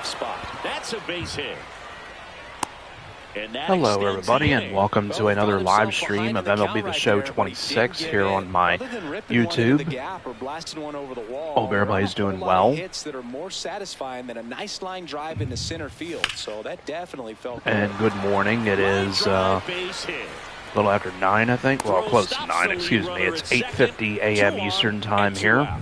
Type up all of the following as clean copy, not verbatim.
leadoff spot. That's a base hit. Hello everybody, and welcome to another live stream of MLB The Show 26 here on my YouTube. Hope everybody's doing well. And good morning. It is a little after 9, I think. Well, close to 9, excuse me. It's 8:50 a.m. Eastern Time here.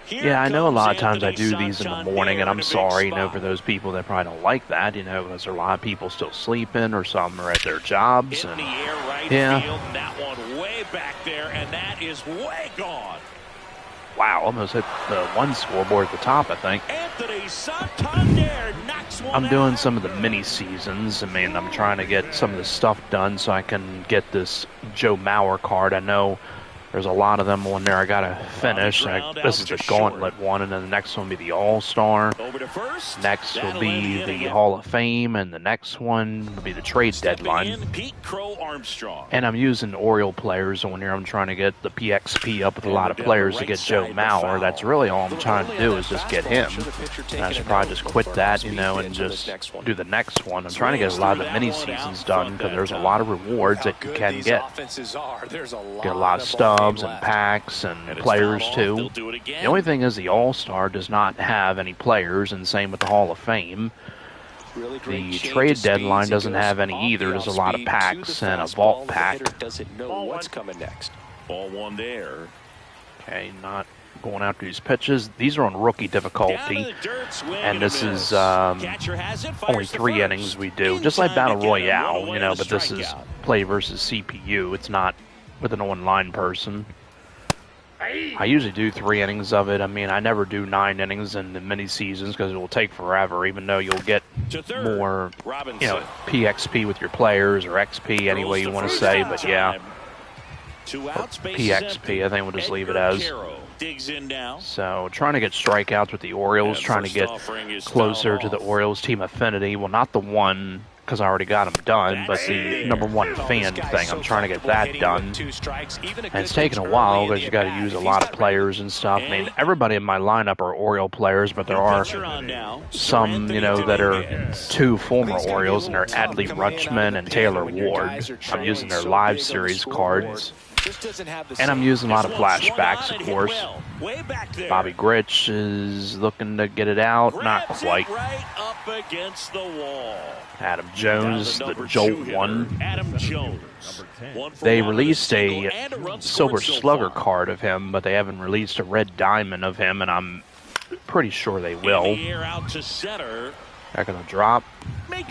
Yeah, I know a lot of times I do these in the morning, and I'm sorry, for those people that probably don't like that, because there are a lot of people still sleeping, or some are at their jobs, and yeah. That one way back there, and that is way gone. Wow, almost hit the one scoreboard at the top, I think. I'm doing some of the mini seasons. I'm trying to get some of the stuff done so I can get this Joe Mauer card. I know there's a lot of them on there I gotta finish. This is the Gauntlet one, and then the next one will be the All-Star. Next will be the Hall of Fame, and the next one will be the Trade Deadline. And I'm using Oriole players on here. I'm trying to get the PXP up with a lot of players to get Joe Mauer. That's really all I'm trying to do, is just get him. And I should probably just quit that, and just do the next one. I'm trying to get a lot of the mini seasons done, because there's a lot of rewards that you can get. Get a lot of stuff and packs and players too. The only thing is the All-Star does not have any players, and same with the Hall of Fame. The Trade Deadline doesn't have any either. There's a lot of packs and a vault pack. Ball one there. Okay, not going after these pitches. These are on rookie difficulty, and this is only 3 innings we do. Just like Battle Royale, but this is play versus CPU. It's not with an online person. I usually do 3 innings of it. I never do 9 innings in the mini seasons because it will take forever, even though you'll get more, PXP with your players, or XP, any way you want to say, but yeah. PXP, I think we'll just leave it as. So, trying to get strikeouts with the Orioles, trying to get closer to the Orioles team affinity. Well, not the one, because I already got them done, but the #1 fan thing, I'm trying to get that done. And it's taken a while, because you got to use a lot of players and stuff. Everybody in my lineup are Oriole players, but there are some, that are 2 former Orioles, and they're Adley Rutschman and Taylor Ward. I'm using their live series cards. And I'm using a lot of flashbacks, of course. Bobby Grich is looking to get it out. Not quite. Adam Jones, the Jolt one. They released a Silver Slugger card of him, but they haven't released a Red Diamond of him, and I'm pretty sure they will. They're going to drop. No.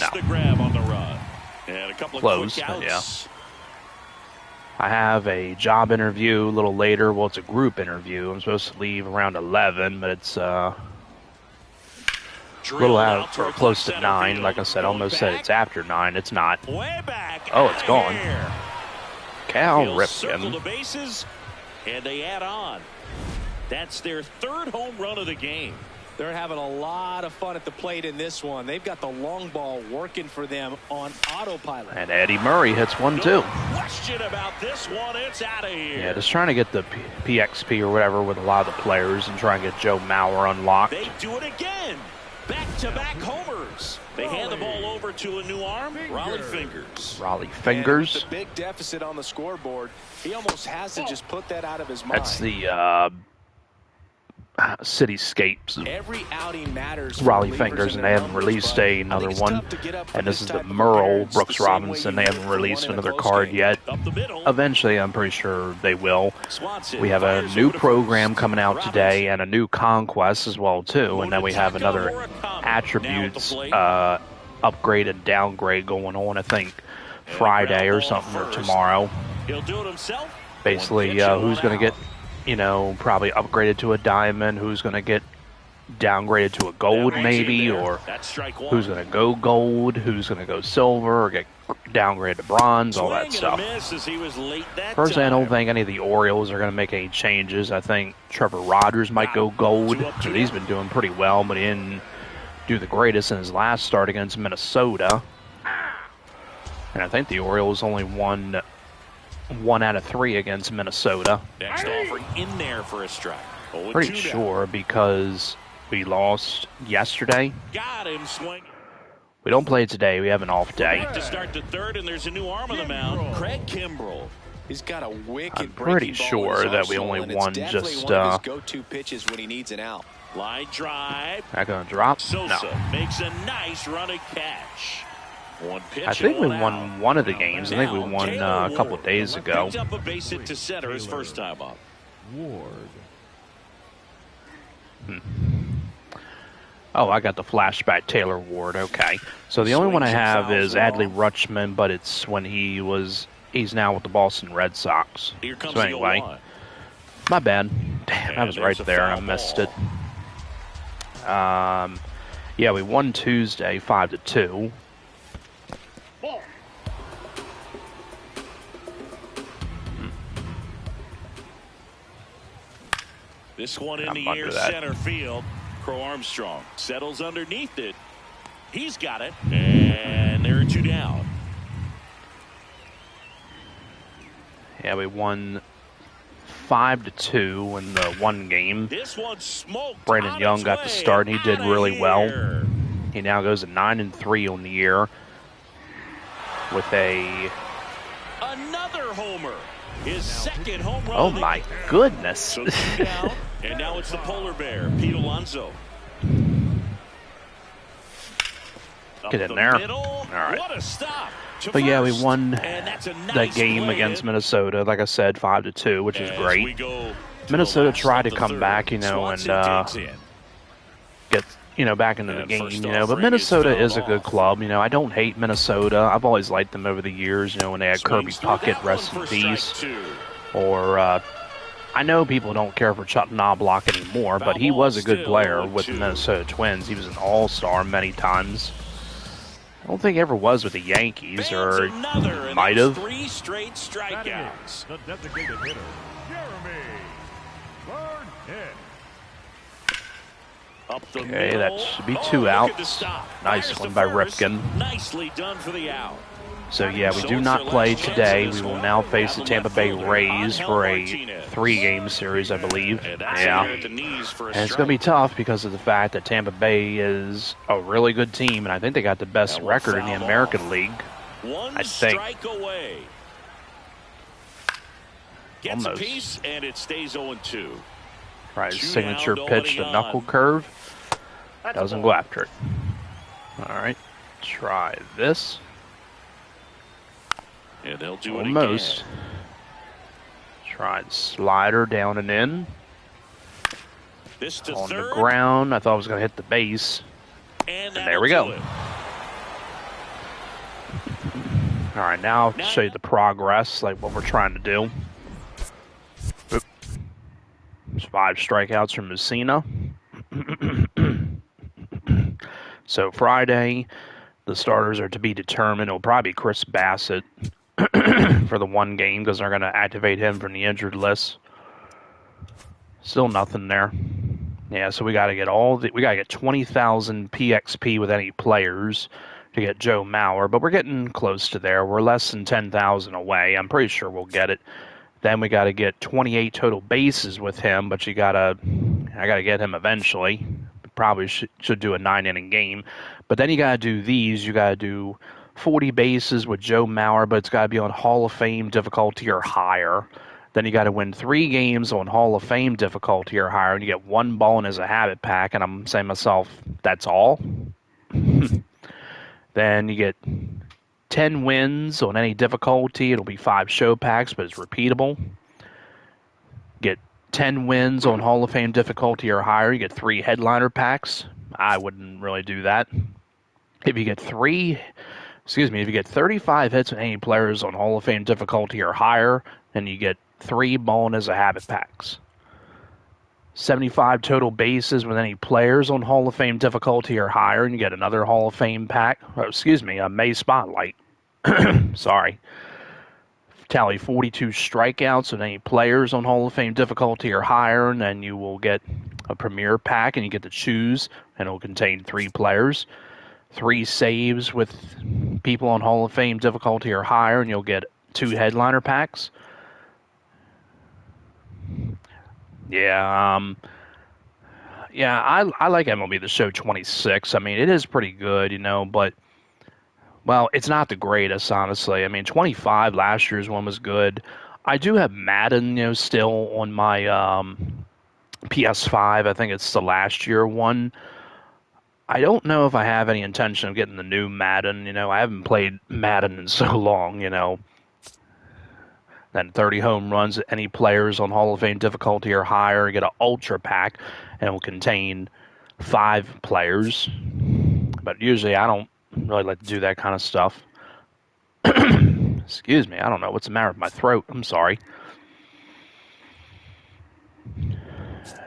Close, but yeah. I have a job interview a little later. Well, it's a group interview. I'm supposed to leave around 11, but it's a little out, or close to 9. Like I said, almost said it's after 9. It's not. Oh, it's gone. Cal ripped him. And they add on. That's their 3rd home run of the game. They're having a lot of fun at the plate in this one. They've got the long ball working for them on autopilot. And Eddie Murray hits one too. No question about this one. It's out of here. Yeah, just trying to get the PXP or whatever with a lot of the players and try and get Joe Mauer unlocked. They do it again. Back-to-back homers. They hand the ball over to a new arm. Raleigh Fingers. Raleigh Fingers. The big deficit on the scoreboard. He almost has to just put that out of his mind. That's the Cityscapes. Every outing matters. Raleigh Fingers, and they haven't released another one. And this is the Merle Brooks Robinson. They haven't released another card yet. Eventually, I'm pretty sure they will. We have a new program coming out today, and a new conquest as well too. And then we have another attributes upgrade and downgrade going on, I think Friday or something, or tomorrow. Basically, who's going to get, probably upgraded to a diamond, who's going to get downgraded to a gold maybe, or who's going to go gold, who's going to go silver, or get downgraded to bronze, all that stuff. Personally, I don't think any of the Orioles are going to make any changes. I think Trevor Rogers might go gold, because he's been doing pretty well, but he didn't do the greatest in his last start against Minnesota. And I think the Orioles only won 1 out of 3 against Minnesota. Next offering in there for a strike. Pretty sure, because We lost yesterday. Got him swinging. We don't play today. We have an off day. To start the third, and there's a new arm on the mound. Craig Kimbrell. He's got a wicked. I'm pretty sure that we only won just go-to pitches when he needs an out. Line drive. Not gonna drop. Sosa No. makes a nice running catch. One pitch. I think we won one of the games. I think we won a couple of days ago. Picked up a base hit to center his first time up. Ward. Oh, I got the flashback Taylor Ward. Okay. So the only one I have is Adley Rutschman, but it's when he's now with the Boston Red Sox. Here comes so anyway, my bad. Damn, I was right there. I missed it. Yeah, we won Tuesday 5-2. This one in the air, center field. Crow Armstrong settles underneath it. He's got it, and there are two down. Yeah, we won 5-2 in the one game. This one smoked. Brandon Young got the start, and he did really well. He now goes at 9-3 on the year with another homer. His second home run. Oh my goodness! So down, and now it's the polar bear, Pete Alonso. Get in there. All right. What a stop. But yeah, we won that game against Minnesota, like I said, 5-2, which is great. Minnesota tried to come back, and get back into the game, But Minnesota is a good club, I don't hate Minnesota. I've always liked them over the years, when they had Kirby Puckett, rest in peace. Or I know people don't care for Chuck Knobloch anymore, but he was a good player with the Minnesota Twins. He was an all-star many times. I don't think he ever was with the Yankees, or might have. 3 straight strikeouts. The designated hitter, Jeremy Burnett. Okay, that should be 2 outs. Nice one by Ripken. Nicely done for the out. So yeah, we do not play today. We will now face the Tampa Bay Rays for a 3-game series, I believe. Yeah. And it's going to be tough because of the fact that Tampa Bay is a really good team, and I think they got the best record in the American League. I think. Gets a piece, and it stays 0-2. Right, his signature pitch, the knuckle curve. Doesn't go after it. All right, try this. Yeah, they'll do almost. It again. Tried slider down and in. This to on third. The ground. I thought I was going to hit the base. And there we go. All right, now I'll show you the progress, like what we're trying to do. Oop. There's 5 strikeouts from Messina. So Friday, the starters are to be determined. It'll probably be Chris Bassett for the one game because they're going to activate him from the injured list. Still nothing there. Yeah, so we got to get we got to get 20,000 PXP with any players to get Joe Mauer, but we're getting close to there. We're less than 10,000 away. I'm pretty sure we'll get it. Then we got to get 28 total bases with him, but I got to get him eventually. Probably should do a 9-inning game. But then you got to do these. You got to do 40 bases with Joe Mauer, but it's got to be on Hall of Fame difficulty or higher. Then you got to win 3 games on Hall of Fame difficulty or higher, and you get 1 bonus as a habit pack. And I'm saying to myself, that's all? Then you get 10 wins on any difficulty. It'll be 5 show packs, but it's repeatable. Get 10 wins on Hall of Fame difficulty or higher. You get 3 headliner packs. I wouldn't really do that. If you get 35 hits with any players on Hall of Fame difficulty or higher, then you get 3 bonus a habit packs. 75 total bases with any players on Hall of Fame difficulty or higher, and you get another Hall of Fame pack. A May Spotlight. Sorry. Tally 42 strikeouts with any players on Hall of Fame difficulty or higher, and then you will get a premier pack, and you get to choose, and it will contain 3 players. 3 saves with people on Hall of Fame difficulty or higher, and you'll get 2 headliner packs. Yeah, Yeah, I like MLB The Show 26. I mean, it is pretty good, you know, but, well, it's not the greatest, honestly. I mean, 25, last year's one was good. I do have Madden, you know, still on my PS5. I think it's the last year one. I don't know if I have any intention of getting the new Madden. You know, I haven't played Madden in so long, you know. Then 30 home runs, any players on Hall of Fame difficulty or higher get an Ultra Pack, and it will contain 5 players. But usually I don't really like to do that kind of stuff. Excuse me, I don't know what's the matter with my throat. I'm sorry.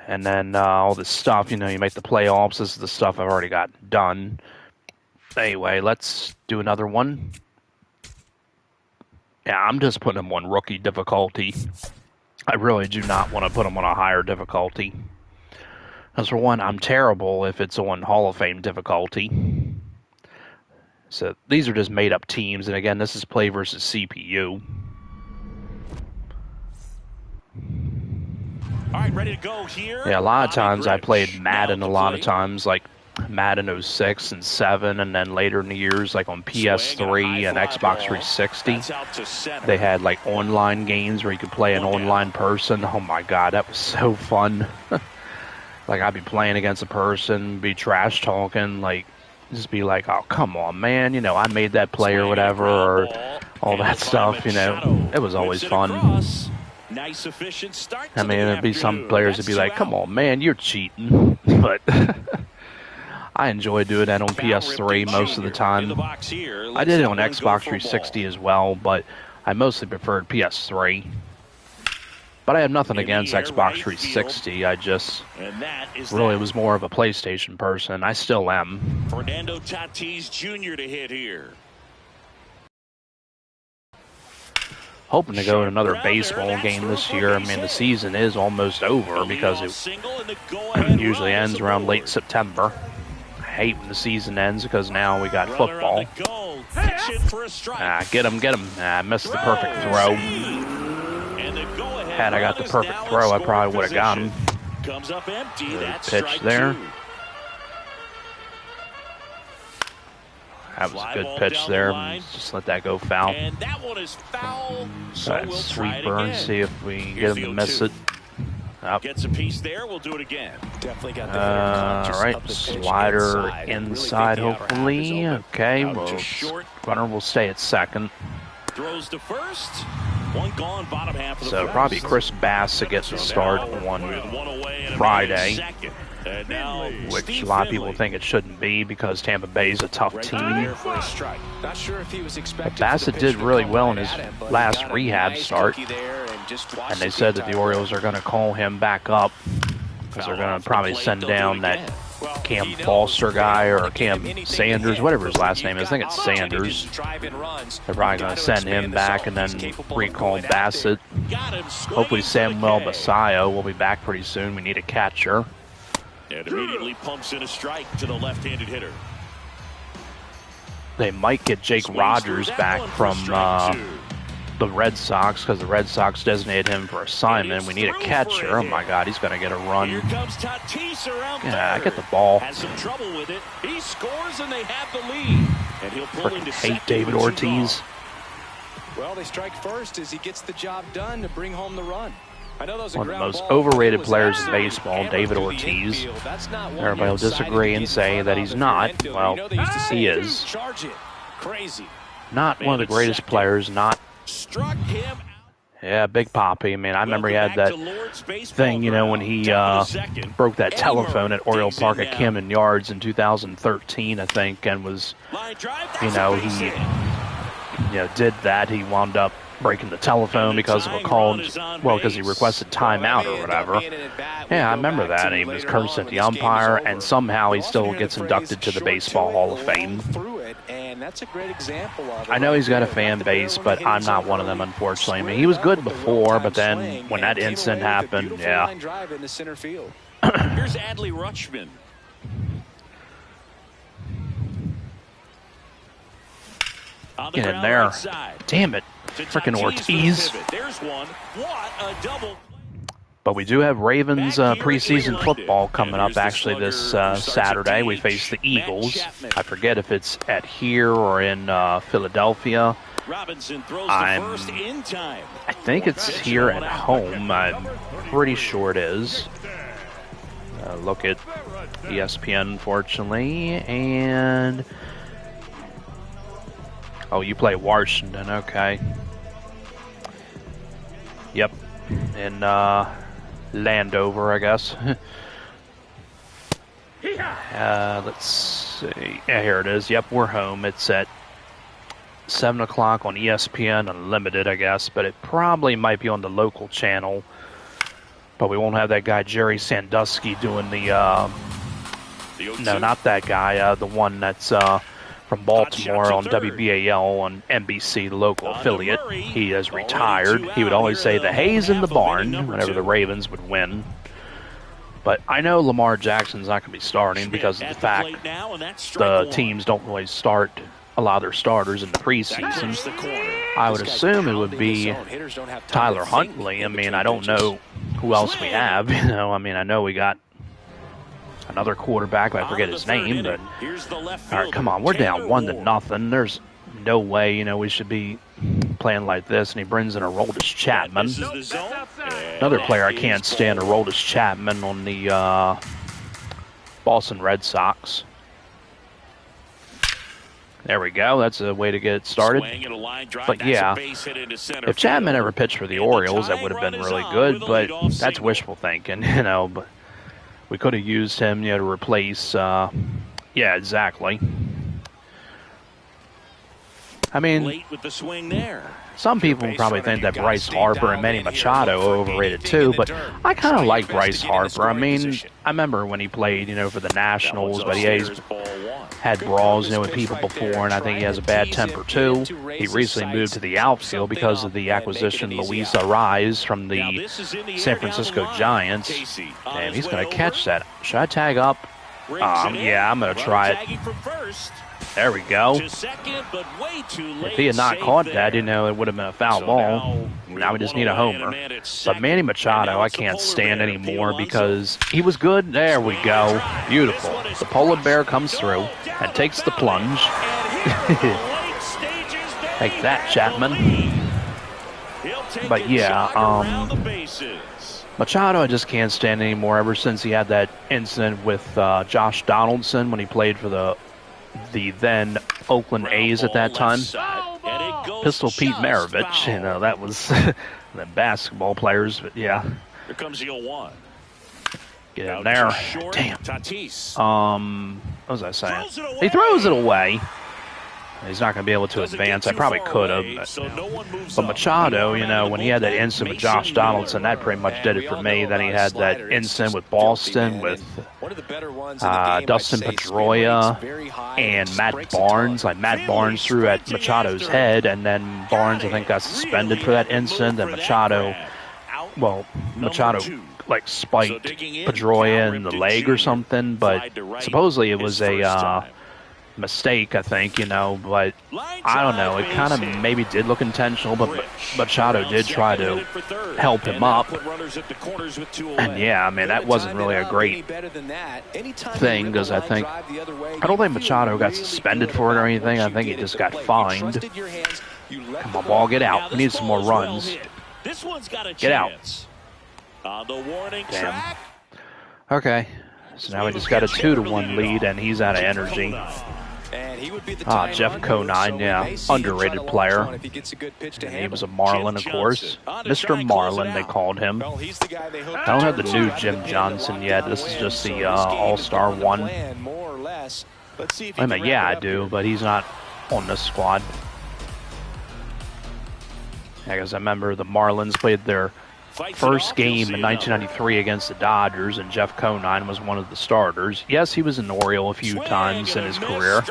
And then all this stuff, you know, you make the playoffs. This is the stuff I've already got done. Anyway, let's do another one. Yeah, I'm just putting them on rookie difficulty. I really do not want to put them on a higher difficulty. Because for one, I'm terrible if it's on Hall of Fame difficulty. So these are just made-up teams. And again, this is play versus CPU. All right, ready to go here. Yeah, a lot of times I played Madden a lot of times, like Madden 06 and 7, and then later in the years, like on PS3 and Xbox 360, they had like online games where you could play an online person. Oh my god, that was so fun. Like I'd be playing against a person, be trash talking, like just be like, oh come on man, you know, I made that play or whatever, or all that stuff, you know. It was always fun. Nice efficient start. I mean, there'd be some players that'd be like, come on man, you're cheating. But I enjoy doing that on PS3 most of the time. I did it on Xbox 360 as well, but I mostly preferred PS3. But I have nothing against Xbox 360. I just really was more of a PlayStation person. I still am. Fernando Tatis Jr. to hit here. Hoping to go to another baseball game this year. I mean, the season is almost over because it usually ends around late September. I hate when the season ends because now we got football. Get him. I missed the perfect throw. Had I got the perfect throw, I probably would have got him. Good pitch there. That was a good pitch there. Just let that go foul. And that one is foul. So sweeper and see if we get him to miss it. Gets a piece there. We'll do it again. Definitely got the all right, slider inside, hopefully. Okay, well, runner will stay at second. Throws to first. One gone, bottom half of the so probably Chris Bassett gets the start on Friday, which a lot of people think it shouldn't be because Tampa Bay is a tough team. But Bassett did really well in his last rehab start, and they said that the Orioles are going to call him back up because they're going to probably send down that Cam Foster guy or Cam Sanders, whatever his last name is. I think it's Sanders. They're probably going to send him back and then recall Bassett. Hopefully Samuel Basayo will be back pretty soon. We need a catcher. And immediately pumps in a strike to the left-handed hitter. They might get Jake Rogers back from the Red Sox because the Red Sox designated him for assignment. We need a catcher. Oh my God, he's going to get a run. Here comes Tatis around yeah, get the ball. Has some trouble with it. He scores and they have the lead. And he'll pull into hate David Ortiz. Well, they strike first as he gets the job done to bring home the run. I know those one of the most overrated players in baseball, David Ortiz. Everybody will disagree and say that he's not. Well, he is. Not one of the greatest players, not. Yeah, Big Papi. I mean, I remember he had that thing, you know, when he broke that telephone at Oriole Park at Camden Yards in 2013, I think, and was, you know, he did that. He wound up breaking the telephone because of a call, well, because he requested timeout or whatever. Yeah, I remember that. And he was cursed at the umpire, and somehow he still gets inducted to the Baseball Hall of Fame. I know he's got a fan base, but I'm not one of them, unfortunately. I mean, he was good before, but then when that incident happened, yeah. Here's Adley Rutschman. Get in there. Damn it. Frickin' Ortiz. There's one. What a double. But we do have Ravens preseason football coming up actually this Saturday. We face the Eagles. I forget if it's at here or in Philadelphia. I think it's here at home. I'm pretty sure it is. Look at ESPN, unfortunately. And... oh, you play Washington. Okay. Yep. In Landover, I guess. Let's see. Yeah, here it is. Yep, we're home. It's at 7 o'clock on ESPN Unlimited, I guess, but it probably might be on the local channel. But we won't have that guy Jerry Sandusky doing the no, not that guy, the one that's from Baltimore on WBAL on NBC, the local affiliate. He has retired. He would always say the hay's in the barn whenever the Ravens would win. But I know Lamar Jackson's not going to be starting because of the fact the teams don't really start a lot of their starters in the preseason. I would assume it would be Tyler Huntley. I mean, I don't know who else we have. You know, I mean, I know we got another quarterback. I forget his name, but all right, come on, we're down 1-0. There's no way, you know, we should be playing like this. And he brings in Aroldis Chapman, another player I can't stand. Aroldis Chapman on the Boston Red Sox. There we go. That's a way to get it started. But yeah, if Chapman ever pitched for the Orioles, that would have been really good. But that's wishful thinking, you know. But we could have used him, you know, to replace. Yeah, exactly. I mean, some people probably think that Bryce Harper and Manny Machado are overrated too, but I kind of like Bryce Harper. I mean, I remember when he played, you know, for the Nationals, but he's had brawls, you know, with people before, and I think he has a bad temper too. He recently moved to the outfield because of the acquisition of Luis Ariz from the San Francisco Giants, and he's going to catch that. Should I tag up? Yeah, I'm going to try it. There we go. If he had not caught that, you know, it would have been a foul ball. Now we just need a homer. But Manny Machado, I can't stand anymore because he was good. There we go. Beautiful. The polar bear comes through and takes the plunge. Take that, Chapman. But yeah, Machado I just can't stand anymore ever since he had that incident with Josh Donaldson when he played for the then Oakland A's at that time. Pistol Pete Maravich, you know, that was the basketball players, but yeah. Here comes the 0-1. Get in there. Damn. What was I saying? He throws it away. He's not going to be able to advance. I probably could have. But Machado, you know, when he had that incident with Josh Donaldson, that pretty much did it for me. Then he had that incident with Boston with Dustin Pedroia and Matt Barnes. Like, Matt Barnes threw at Machado's head, and then Barnes, I think, got suspended for that incident. And Machado, like, spiked Pedroia in the leg or something. But supposedly it was a mistake, I think, you know, but I don't know. It kind of maybe did look intentional, but Machado did try to help him up. And yeah, I mean, that wasn't really a great thing because I don't think Machado got suspended for it or anything. I think he just got fined. Come on, ball, get out. We need some more runs. Get out. Damn. Okay. So now we just got a 2-1 lead, and he's out of energy. Jeff Conine, yeah, underrated player. And he was a Marlin, of course. Mr. Marlin, they called him. I don't have the new Jim Johnson yet. This is just the All-Star one. I mean, yeah, I do, but he's not on this squad. I guess I remember the Marlins played their first game in 1993 against the Dodgers, and Jeff Conine was one of the starters. Yes, he was an Oriole a few times in his career,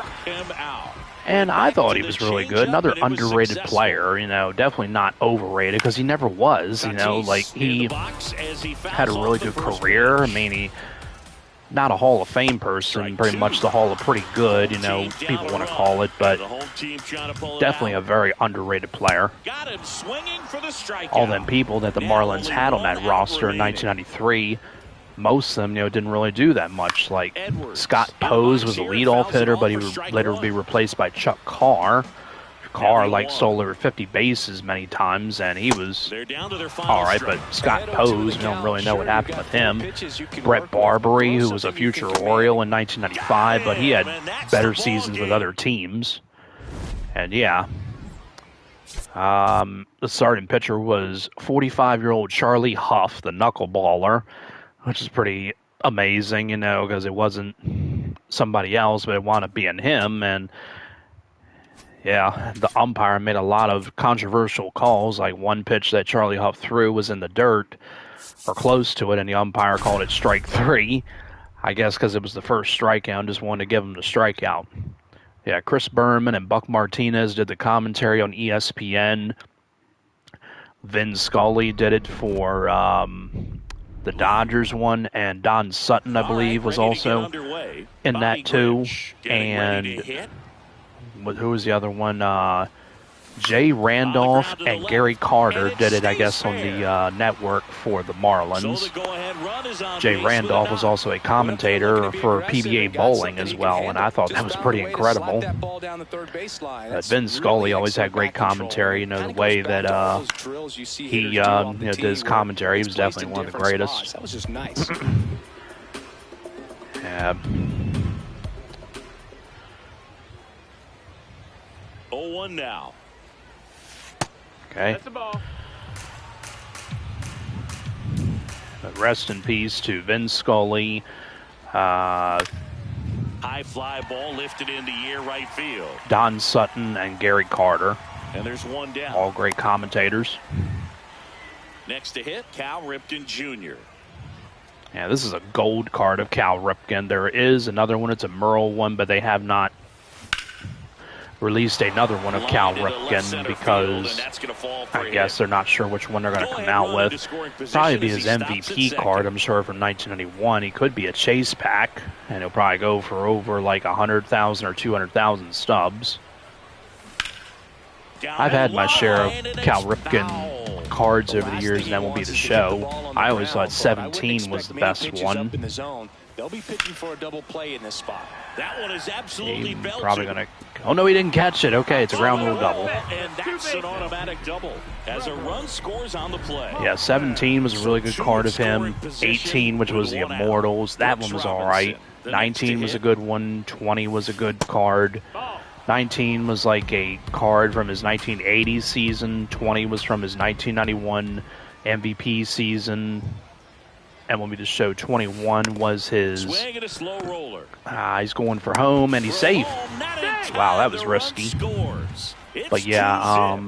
and I thought he was really good. Another underrated player, you know, definitely not overrated because he never was, you know, like he had a really good career. I mean, he not a Hall of Fame person, pretty much the Hall of Pretty Good, you know, people want to call it, but definitely a very underrated player. All them people that the Marlins had on that roster in 1993, most of them, you know, didn't really do that much. Like Scott Pose was a leadoff hitter, but he would later be replaced by Chuck Carr. Carr like stole over 50 bases many times, and he was all right, but Scott Pose, we don't really know what happened with him. Brett Barbary, who was a future Oriole in 1995, but he had better seasons with other teams. And yeah, the starting pitcher was 45-year-old Charlie Huff, the knuckleballer, which is pretty amazing, you know, because it wasn't somebody else, but it wound up being him. And yeah, the umpire made a lot of controversial calls, like one pitch that Charlie Huff threw was in the dirt, or close to it, and the umpire called it strike 3. I guess because it was the first strikeout and just wanted to give him the strikeout. Yeah, Chris Berman and Buck Martinez did the commentary on ESPN. Vin Scully did it for the Dodgers one, and Don Sutton, I believe, was also in that too. And who was the other one? Jay Randolph and Gary Carter did it, I guess, on the network for the Marlins. Jay Randolph was also a commentator for PBA bowling as well, and I thought that was pretty incredible. Vin Scully always had great commentary. You know, the way that he you know, did his commentary, he was definitely one of the greatest. That was just nice. Yeah. 0-1 now. Okay. That's the ball. Rest in peace to Vin Scully. High fly ball lifted into air right field. Don Sutton and Gary Carter. And there's one down. All great commentators. Next to hit, Cal Ripken Jr. Yeah, this is a gold card of Cal Ripken. There is another one. It's a Merle one, but they have not released another one of Cal Ripken because I guess they're not sure which one they're going to come out with. Probably be his MVP card, I'm sure, from 1991. He could be a chase pack, and he'll probably go for over like 100,000 or 200,000 stubs. I've had my share of Cal Ripken cards over the years, and MLB The Show. I always thought 17 was the best one. They'll be pitching for a double play in this spot. That one is absolutely belching. Probably going to... Oh, no, he didn't catch it. Okay, it's a ground rule double. And that's an automatic double as a run scores on the play. Yeah, 17 was a really good card of him. 18, which was the Immortals. That one was all right. 19 was a good one. 20 was a good card. 19 was like a card from his 1980 season. 20 was from his 1991 MVP season. MLB The Show 21 was his. He's going for home, and he's safe. Wow, that was risky. But yeah,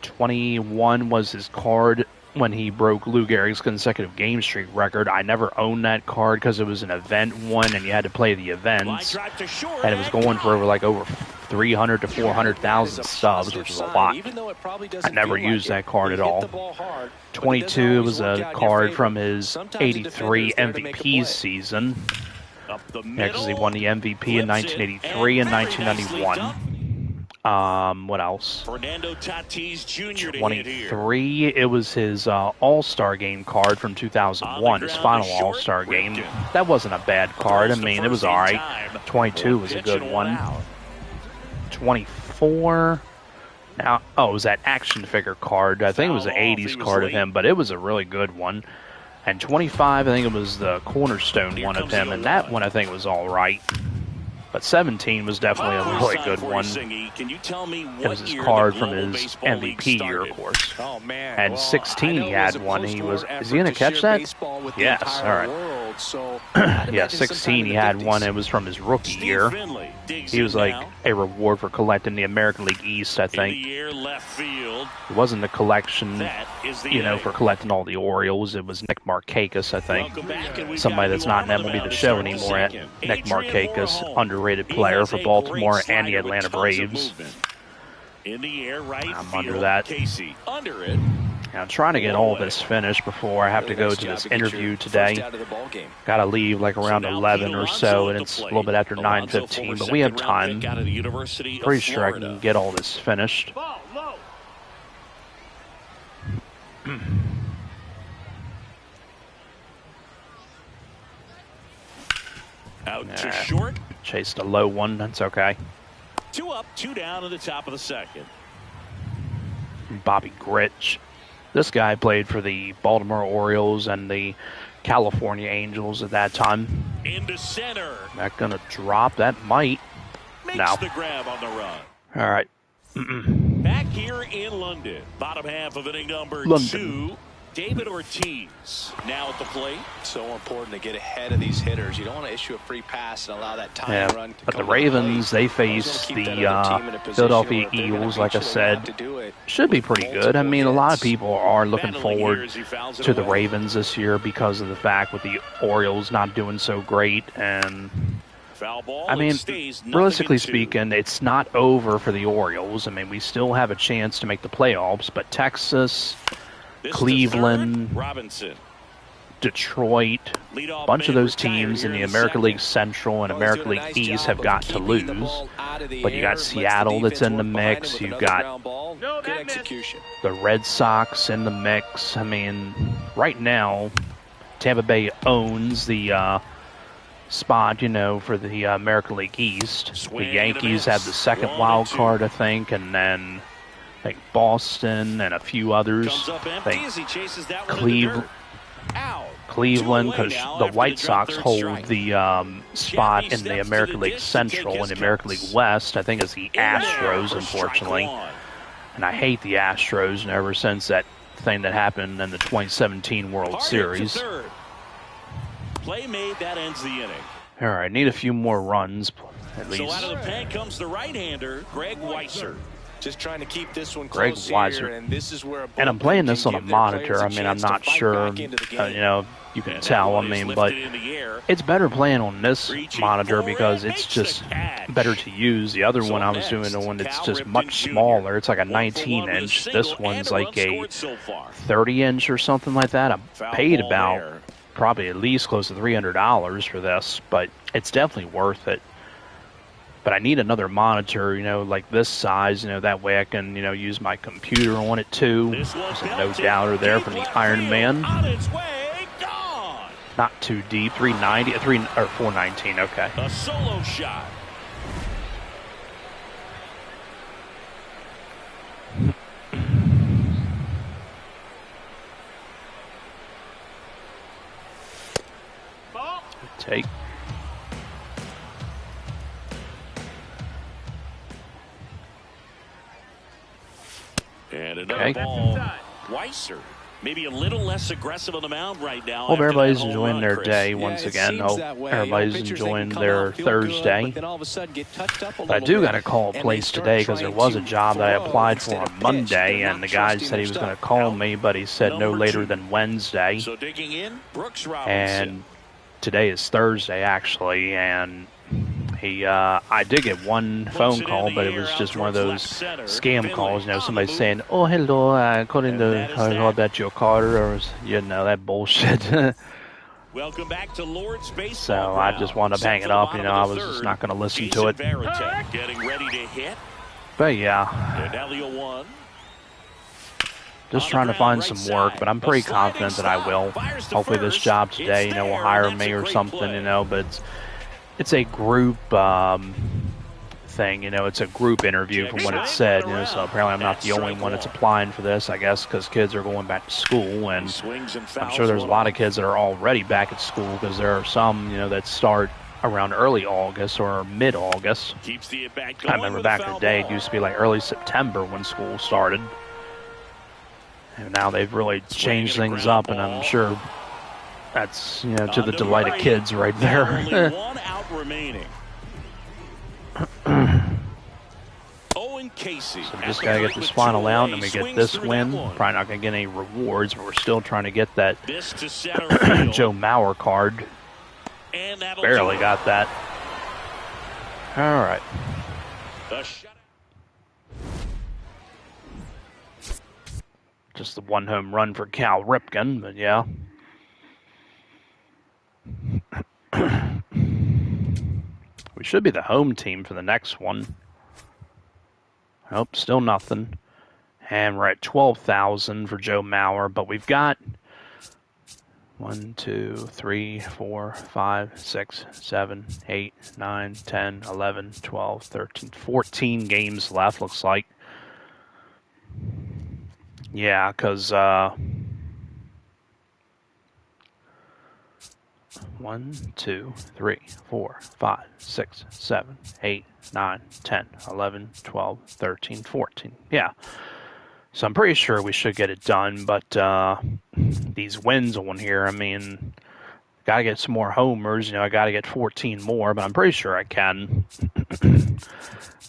21 was his card when he broke Lou Gehrig's consecutive game streak record. I never owned that card because it was an event one, and you had to play the events. And it was going for over 300 to 400,000 stubs, which is a lot. I never used that card at all. 22 was a card from his 83 MVP season. Yeah, because he won the MVP in 1983 and 1991. What else? 23, it was his All-Star Game card from 2001, his final All-Star Game. That wasn't a bad card. I mean, it was all right. 22 was a good one. 24. Now, it was that action figure card. I think it was an 80s card of him, but it was a really good one. And 25, I think it was the cornerstone one of him, and that one I think was all right. But 17 was definitely a really good one. It was his card from his MVP year, of course. And 16, he had one. Is he going to catch that? Yes, all right. Yeah, 16, he had one. It was from his rookie year. He was like a reward for collecting the American League East, I think. It wasn't a collection, for collecting all the Orioles. It was Nick Markakis, I think. Somebody that's not in MLB The Show anymore. Nick Markakis, underrated player for Baltimore and the Atlanta Braves. I'm under that. Now, I'm trying to get all this finished before I have to go to this interview today. Got to leave like around 11 or so, and it's a little bit after 9:15, but we have time. Pretty sure I can get all this finished. Out to short. Chased a low one. That's okay. 2 up, 2 down at the top of the second. Bobby Grich. This guy played for the Baltimore Orioles and the California Angels at that time. Into center. That gonna drop? That might. Makes No. the grab on the run. All right. Back here in London. Bottom half of inning number 2. David Ortiz now at the plate. So important to get ahead of these hitters. You don't want to issue a free pass and allow that time run to but come the Ravens, they face the Philadelphia Eagles, like I said. Should be pretty good. I mean, a lot of people are looking forward to the Ravens this year because of the fact with the Orioles not doing so great. And I mean, realistically speaking, it's not over for the Orioles. I mean, we still have a chance to make the playoffs, but Texas, Cleveland, Detroit, a bunch of those teams in the American League Central and American League East have got to lose. But you got Seattle that's in the mix. You've got the Red Sox in the mix. I mean, right now, Tampa Bay owns the spot, you know, for the American League East. The Yankees have the second wild card, I think, and then I think Boston and a few others. I think Cleveland, because the White Sox hold the spot in the American League Central and the American League West. I think it's the Astros, unfortunately. And I hate the Astros, and ever since that thing that happened in the 2017 World Series. Play made, that ends the inning. All right, need a few more runs, at least. So out of the pen comes the right-hander, Greg Weiser. Just trying to keep this one Greg close Weiser. here, and this is where and I'm playing this on a monitor. I mean, I'm not sure, you know, you can tell. I mean, but it's better playing on this monitor because it's just better to use. The other one I was doing, the one that's just much smaller. It's like a 19-inch. This one's like a 30-inch or something like that. I paid about probably at least close to $300 for this, but it's definitely worth it. But I need another monitor, you know, like this size, you know, that way I can, you know, use my computer on it too. There's a no doubter there from the Iron Man. Not too deep, 390, 419, okay. A solo shot. Take. And another ball. Weiser, maybe a little less aggressive on the mound right now. Hope everybody's enjoying their day once again. Hope everybody's enjoying their Thursday. But I do got a call place today because there was a job that I applied for on Monday, and the guy said he was going to call me, but he said no later than Wednesday. So digging in, Brooks Robinson. And today is Thursday, actually, and I did get one phone call, but it was just one of those scam calls. You know, somebody saying, "Oh, hello, calling to call about your car," or you know, that bullshit. Welcome back to Lord's Baseball. So I just wound up hanging up. You know, I was just not going to listen to it. Getting ready to hit. But yeah, just trying to find some work, but I'm pretty confident that I will. Hopefully, this job today, you know, will hire me or something. You know, but it's a group thing, you know, it's a group interview from what it said, you know, so apparently I'm not the only one that's applying for this, I guess, because kids are going back to school, and I'm sure there's a lot of kids that are already back at school, because there are some, you know, that start around early August or mid-August. I remember back in the day, it used to be like early September when school started, and now they've really changed things up, and I'm sure that's, you know, to the delight of kids right there. Only one out remaining. Owen Casey. So we just got to get this final out, and we get this win. Probably not going to get any rewards, but we're still trying to get that Joe Mauer card. Barely got that. All right. Just the one home run for Cal Ripken, but yeah. We should be the home team for the next one. Nope, still nothing. And we're at 12,000 for Joe Mauer, but we've got 1, 2, 3, 4, 5, 6, 7, 8, 9, 10, 11, 12, 13, 14 games left, looks like. Yeah, because 1, 2, 3, 4, 5, 6, 7, 8, 9, 10, 11, 12, 13, 14. Yeah. So I'm pretty sure we should get it done, but these wins on here, I mean, got to get some more homers. You know, I got to get 14 more, but I'm pretty sure I can.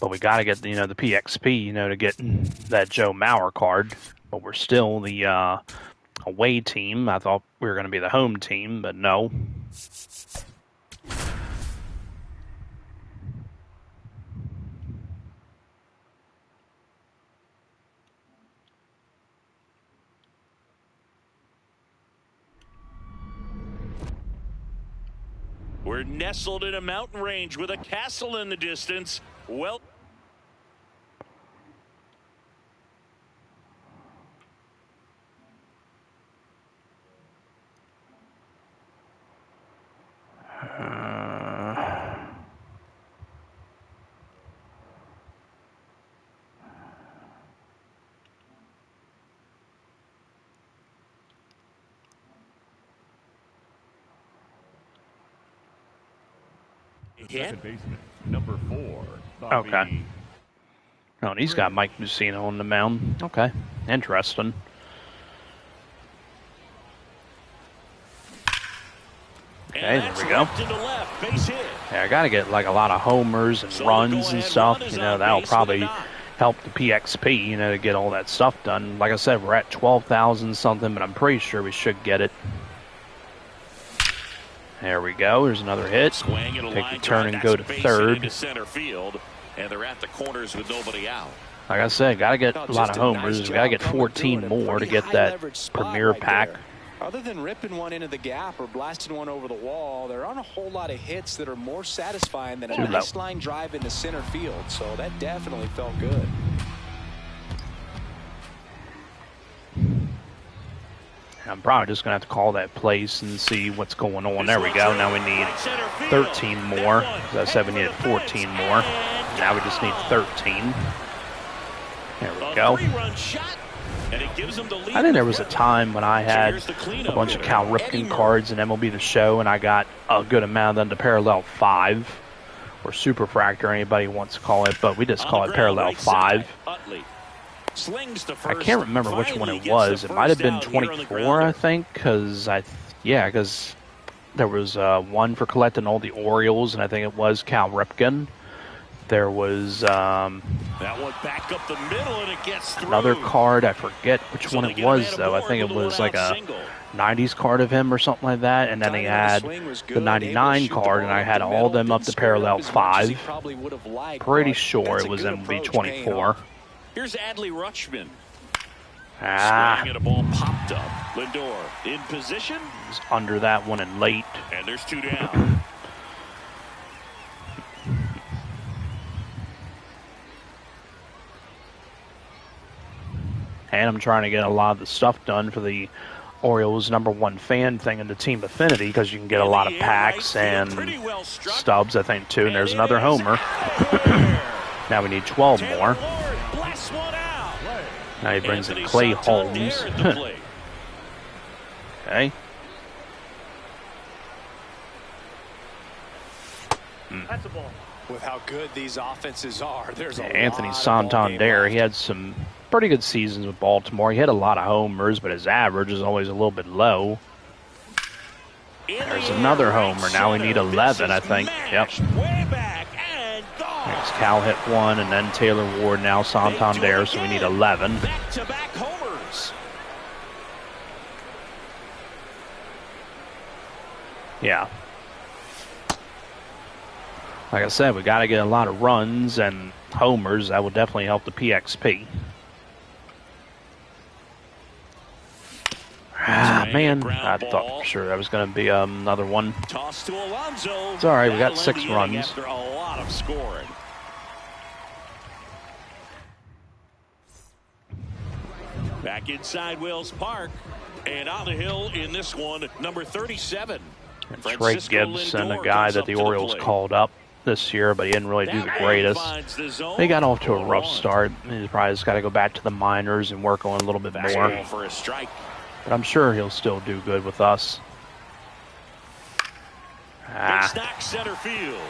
But we got to get, you know, the PXP, you know, to get that Joe Mauer card. But we're still the away team. I thought we were going to be the home team, but no. We're nestled in a mountain range with a castle in the distance. Well, Second baseman, number 4. Okay. Bobby. Oh, and he's got Mike Mussina on the mound. Okay, interesting. Okay, there we go. Yeah, I got to get like a lot of homers and runs and stuff. You know, that'll probably help the PXP, you know, to get all that stuff done. Like I said, we're at 12,000 something, but I'm pretty sure we should get it. There we go. There's another hit. Take the turn and go to third. Center field, and they're at the corners with nobody out. Like I said, got to get a lot of homers. We got to get 14 more to get that premier pack. Other than ripping one into the gap or blasting one over the wall, there aren't a whole lot of hits that are more satisfying than a nice line drive into center field. So that definitely felt good. I'm probably just going to have to call that place and see what's going on. There we go. Now we need 13 more. As I said, we needed 14 more. Now we just need 13. There we go. I think there was a time when I had a bunch of Cal Ripken cards in MLB The Show, and I got a good amount of them to Parallel 5, or Superfractor, anybody wants to call it, but we just call it Parallel 5. I can't remember which one it was. It might have been 24, I think, because there was one for collecting all the Orioles, and I think it was Cal Ripken. There was that one back up the middle, and it gets through. Another card. I forget which one it was, though. I think it was like a 90s card of him or something like that, and then he had the 99 card, and I had all of them up to Parallel 5. Pretty sure it was MLB 24. Here's Adley Rutschman. Swinging at a ball popped up. Lindor in position. He's under that one and late. And there's 2 down. And I'm trying to get a lot of the stuff done for the Orioles #1 fan thing in the team affinity, because you can get a lot of packs and stubs, I think, too. And there's another homer. Now we need 12 more. Now he brings in Clay Holmes. Okay. That's a ball. With how good these offenses are, there's a Anthony Santander. He had some pretty good seasons with Baltimore. He had a lot of homers, but his average is always a little bit low. There's another homer. Now we need 11, I think. Yep. Next, Cal hit one, and then Taylor Ward, now Santander, so we need 11. Back-to-back homers. Yeah. Like I said, we got to get a lot of runs and homers. That will definitely help the PXP. man. I thought for sure that was going to be another one. Toss to Alonso. It's all right. We got 6 runs. After a lot of scoring. Back inside Wells Park. And on the hill in this one, number 37. And Trey Gibson, a guy that the Orioles called up this year, but he didn't really do the greatest. They got off to a rough start. He's probably just got to go back to the minors and work on a little bit more. For a strike. But I'm sure he'll still do good with us. Big stack center field.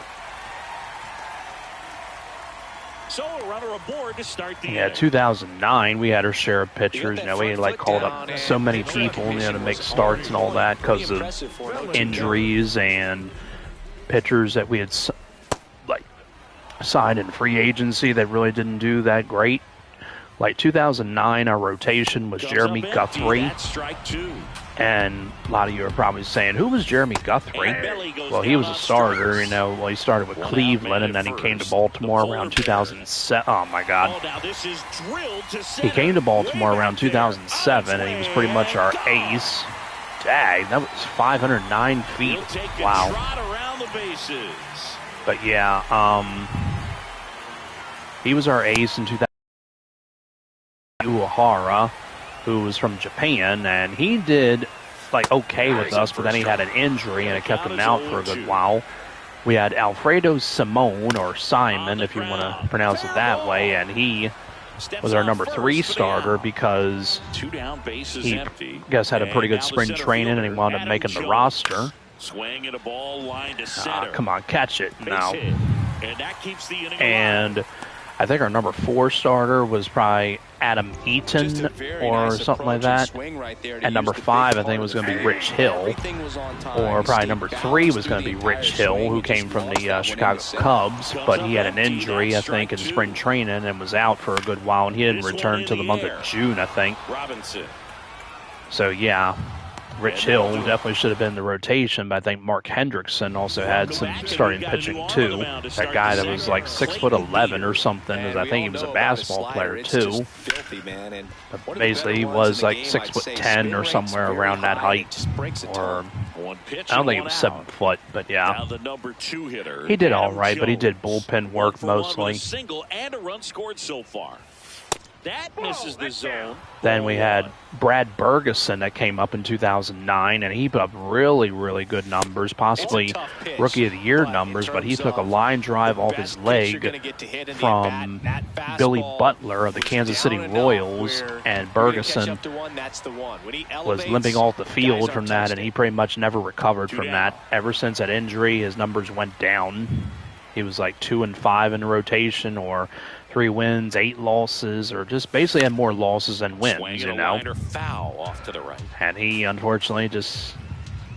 So a runner aboard to start the inning. 2009, we had our share of pitchers. We had called up so many people, to make starts and all that because of injuries and pitchers that we had signed in free agency that really didn't do that great. 2009, our rotation was Jeremy Guthrie. And a lot of you are probably saying, who was Jeremy Guthrie? Well, he was a starter, he started with Cleveland, and then he came to Baltimore around 2007. Oh, my God. He came to Baltimore around 2007, and he was pretty much our ace. Dang, that was 509 feet. Wow. But, yeah, he was our ace in 2000. Uehara, who was from Japan, and he did okay with us, but then he had an injury and it kept him out for a good while. We had Alfredo Simon, or Simon if you want to pronounce it that way, and he was our number 3 starter because he had a pretty good spring training and he wound up making the roster. Come on, catch it now. And I think our number 4 starter was probably Adam Eaton or something like that. And number 5, I think, was going to be Rich Hill. Or probably number 3 was going to be Rich Hill, who came from the Chicago Cubs. But he had an injury, I think, in spring training and was out for a good while. And he didn't return until the month of June, I think. So, yeah. Rich Hill definitely should have been in the rotation, but I think Mark Hendrickson also had some starting pitching too. That guy that was 6'11" or something, because I think he was a basketball player too. But basically, he was 6'10" or somewhere around that height. Or I don't think he was 7 foot, but yeah, he did all right. But he did bullpen work mostly. Single and a run scored so far. That misses the zone. Then we had Brad Bergeson that came up in 2009, and he put up really, really good numbers, possibly Rookie of the Year numbers, but he took a line drive off his leg from Billy Butler of the Kansas City Royals, and Bergeson was limping off the field from that, and he pretty much never recovered from that. Ever since that injury, his numbers went down. He was 2-5 in the rotation, or 3 wins, 8 losses, or just basically had more losses than wins, Foul off to the right. And he unfortunately just,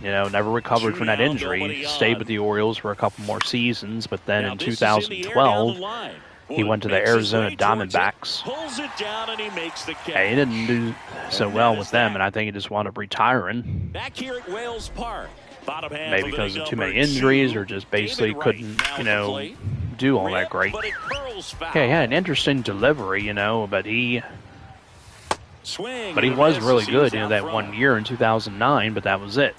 never recovered from that injury. He stayed with the Orioles for a couple more seasons, but then in 2012, he went to the Arizona Diamondbacks. And he didn't do so well with them, and I think he just wound up retiring. Back here at Wells Park. Maybe because of too many injuries, or just basically couldn't, do all that great. Yeah, he had an interesting delivery, but he was really good, that 1 year in 2009, but that was it.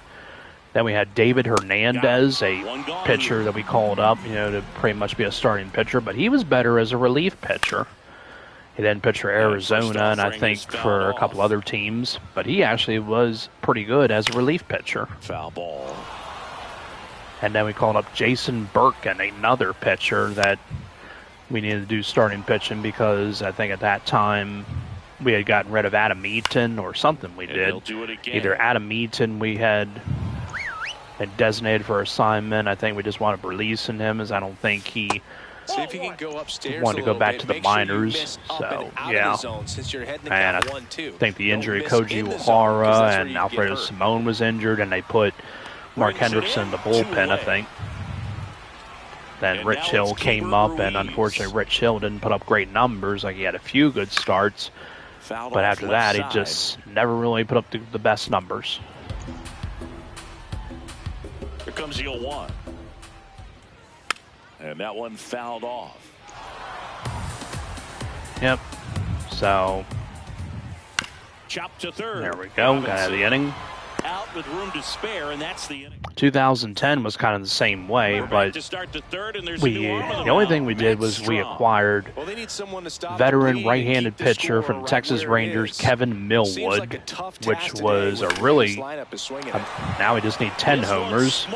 Then we had David Hernandez, a pitcher that we called up, to pretty much be a starting pitcher, but he was better as a relief pitcher. He then pitched for Arizona and I think for a couple other teams, but he actually was pretty good as a relief pitcher. Foul ball. And then we called up Jason Birkin, another pitcher that we needed to do starting pitching because I think at that time we had gotten rid of Adam Eaton or something we did. Either Adam Eaton we had designated for assignment. I think we just wound up releasing him as I don't think he wanted to go back to the minors. So, yeah. And I think the injury of Koji Uehara and Alfredo Simon was injured, and they put Mark Hendrickson in the bullpen, I think. Then Rich Hill came up, and unfortunately Rich Hill didn't put up great numbers. He had a few good starts, but after that he just never really put up the best numbers. Here comes the 0-1. And that one fouled off. Yep. So Chop to third. there we go. Got out of the inning. out with room to spare, and that's the inning. 2010 was kind of the same way, but the only thing we did was we acquired veteran right-handed pitcher from the Texas Rangers, Kevin Millwood, which was a really, now we just need 10 homers.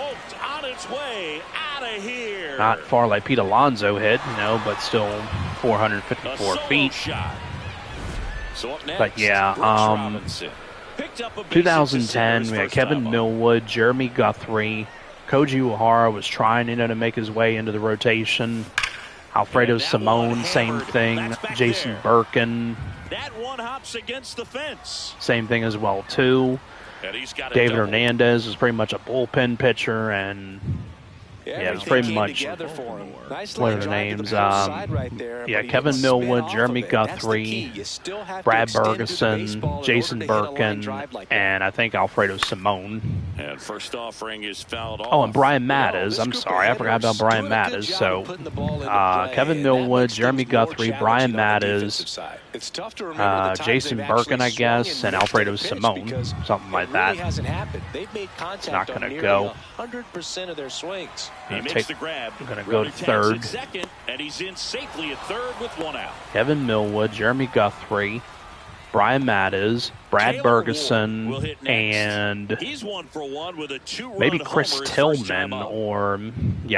Not far like Pete Alonso hit, but still 454 feet. But yeah, 2010, we had Kevin Millwood, Jeremy Guthrie, Koji Uehara was trying, to make his way into the rotation. Alfredo Simone, same thing. Jason Birkin, same thing as well, too. David Hernandez was pretty much a bullpen pitcher, and yeah, it's pretty much what are the names? Kevin Millwood, Jeremy Guthrie, Brad Bergeson, Jason Birkin, and I think Alfredo Simone. And first offering is fouled off. Oh, and Brian Mattes. I'm sorry, I forgot about Brian Mattes. So, Kevin Millwood, Jeremy Guthrie, Brian Mattes, Jason Birkin, I guess, and Alfredo Simone, something like that. It's not going to go. 100% of their swings. I'm going to go to third. Second, and he's in safely at third with one out. Kevin Millwood, Jeremy Guthrie, Brian Mattes, Brad Bergeson, and he's 1 for 1 with a 2-run maybe Chris homer Tillman, or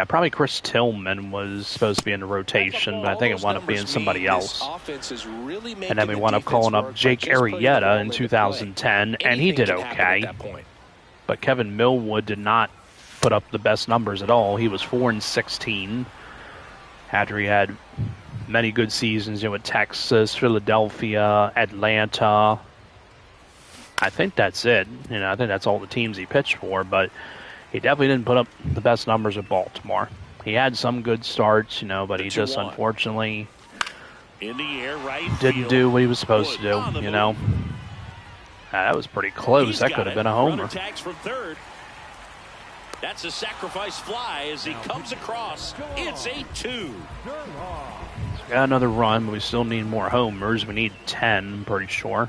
probably Chris Tillman was supposed to be in the rotation, but I think it wound up being somebody else. And then we wound up calling up Jake Arrieta in 2010, and he did okay. But Kevin Millwood did not put up the best numbers at all. He was 4-16 after he had many good seasons with Texas, Philadelphia, Atlanta. I think that's it. I think that's all the teams he pitched for, but he definitely didn't put up the best numbers at Baltimore. He had some good starts, but he just unfortunately in the air, right didn't do what he was supposed to do, That was pretty close. That could have been a homer. From third. That's a sacrifice fly as he comes across. It's 8-2. Got another run, but we still need more homers. We need 10, I'm pretty sure.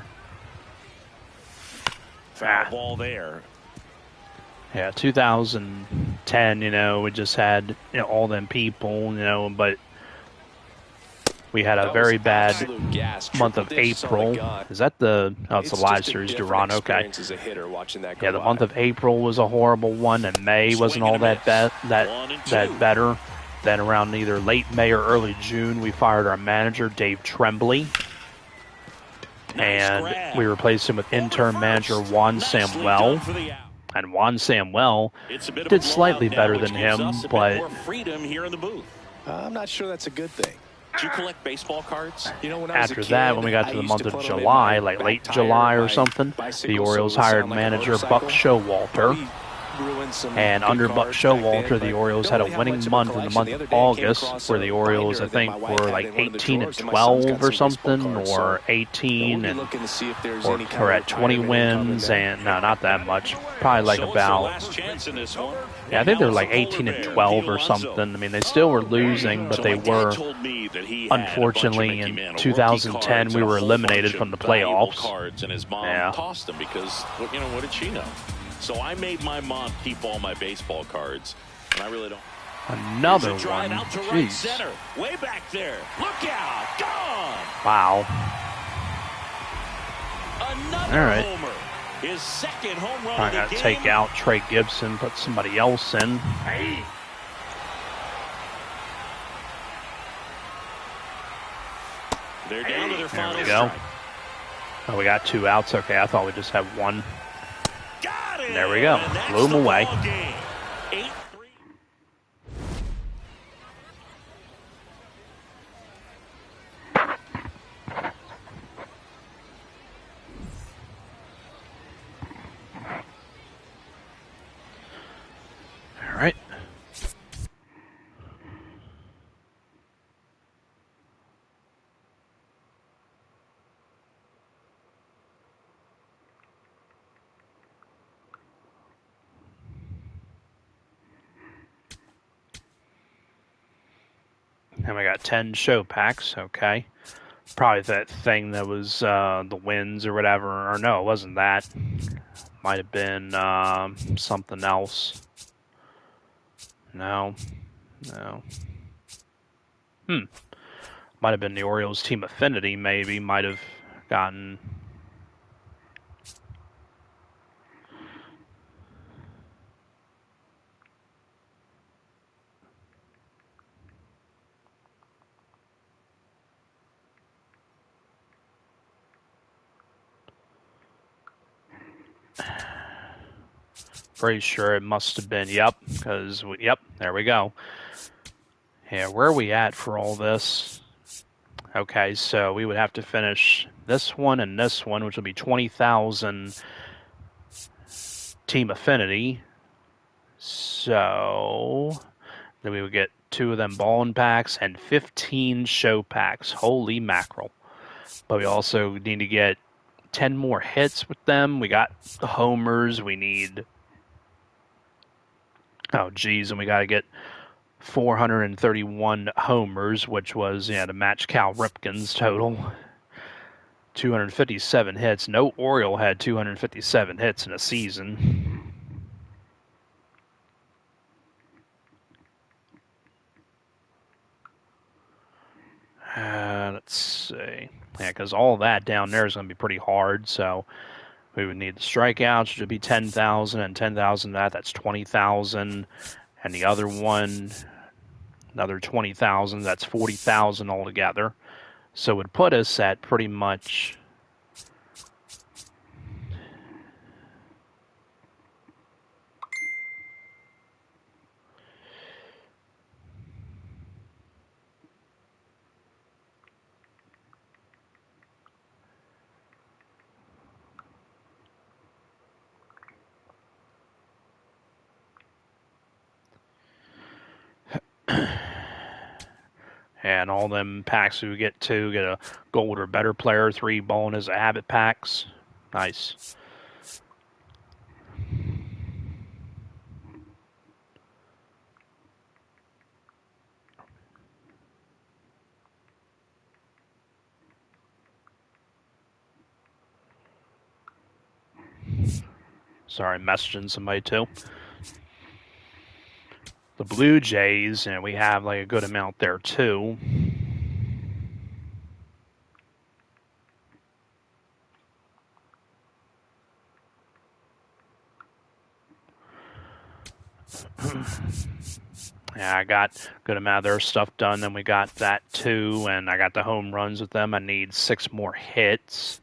Foul ball there. Yeah, 2010, we just had all them people, but we had a very bad month of April. Is that the... Oh, it's the live series, Duran. Okay. Yeah, the month of April was a horrible one, and May wasn't all that better. Then around either late May or early June, we fired our manager, Dave Tremblay. And we replaced him with intern manager Juan Samuel. And Juan Samuel did slightly better than him, but... I'm not sure that's a good thing. Do you collect baseball cards? After that, when we got to the month of July, like late July or something, the Orioles hired manager Buck Showalter. And under Buck Showalter, the Orioles had a winning month in the month of August, where the Orioles, I think, were like 18-12 or something, or 18 and or at 20 wins, and no, not that much. Probably like about, I think they were like 18-12 or something. I mean, they still were losing, but they were, unfortunately, in 2010, we were eliminated from the playoffs. Yeah. What did she know? So I made my mom keep all my baseball cards, and I really don't. Another one. Out to right center, way back there. Look out, gone. Wow. Another all right. homer. His second home run. I got to take out Trey Gibson, put somebody else in. Hey. They're down to their final. There we go. Oh, we got 2 outs. Okay, I thought we just had 1. There we go. Blew him away. 8-3. All right. And we got 10 show packs, okay. Probably that thing that was the wins or whatever. Or no, it wasn't that. Might have been something else. No. Might have been the Orioles team affinity, maybe. Might have gotten... Pretty sure it must have been, yep, because, yep, there we go. Yeah, where are we at for all this? Okay, so we would have to finish this one and this one, which would be 20,000 team affinity. So then we would get 2 of them ball packs and 15 show packs. Holy mackerel. But we also need to get 10 more hits with them. We got the homers. We need... Oh, geez, and we got to get 431 homers, which was, to match Cal Ripken's total. 257 hits. No Oriole had 257 hits in a season. Let's see. Yeah, because all that down there is going to be pretty hard, so we would need the strikeouts, which would be 10,000, and 10,000 that's 20,000. And the other one, another 20,000, that's 40,000 altogether. So it would put us at pretty much... And all them packs we get get a gold or better player, 3 ball as a habit packs. Nice. Sorry, messaging somebody too. The Blue Jays, and we have like a good amount there too. Yeah, I got a good amount of their stuff done. Then we got that too, and I got the home runs with them. I need 6 more hits.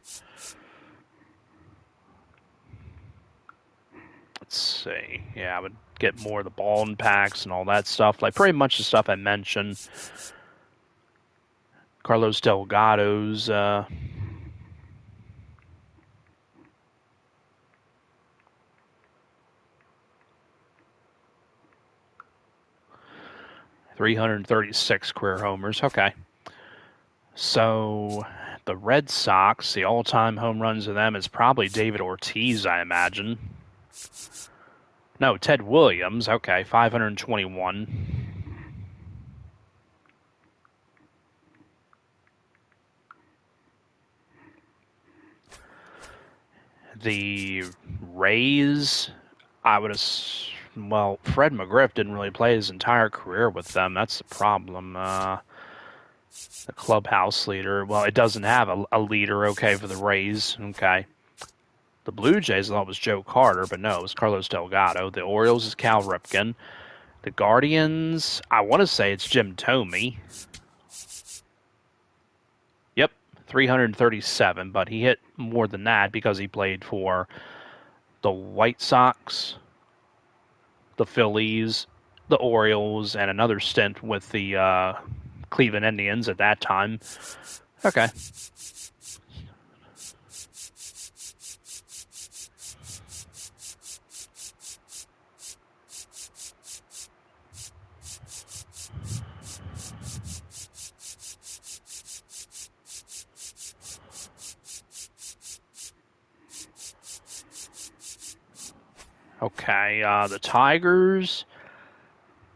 Let's see. Yeah, I would get more of the ball and packs and all that stuff. Like pretty much the stuff I mentioned. Carlos Delgado's... 336 career homers. Okay. So the Red Sox, the all-time home runs of them is probably David Ortiz, I imagine. No, Ted Williams. Okay, 521. The Rays, I would have... Well, Fred McGriff didn't really play his entire career with them. That's the problem. The clubhouse leader. Well, it doesn't have a leader, okay, for the Rays. Okay. The Blue Jays, I thought it was Joe Carter, but no, it was Carlos Delgado. The Orioles is Cal Ripken. The Guardians, I want to say it's Jim Thome. Yep, 337, but he hit more than that because he played for the White Sox, the Phillies, the Orioles, and another stint with the Cleveland Indians at that time. Okay. Okay, the Tigers,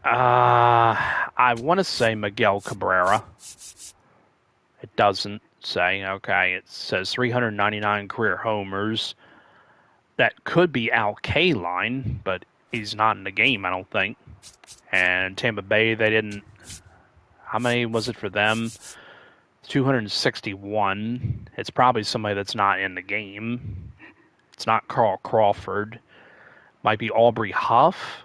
I want to say Miguel Cabrera. It doesn't say. Okay, it says 399 career homers. that could be Al Kaline, but he's not in the game, I don't think. And Tampa Bay, they didn't. How many was it for them? 261. It's probably somebody that's not in the game. It's not Carl Crawford. Might be Aubrey Huff.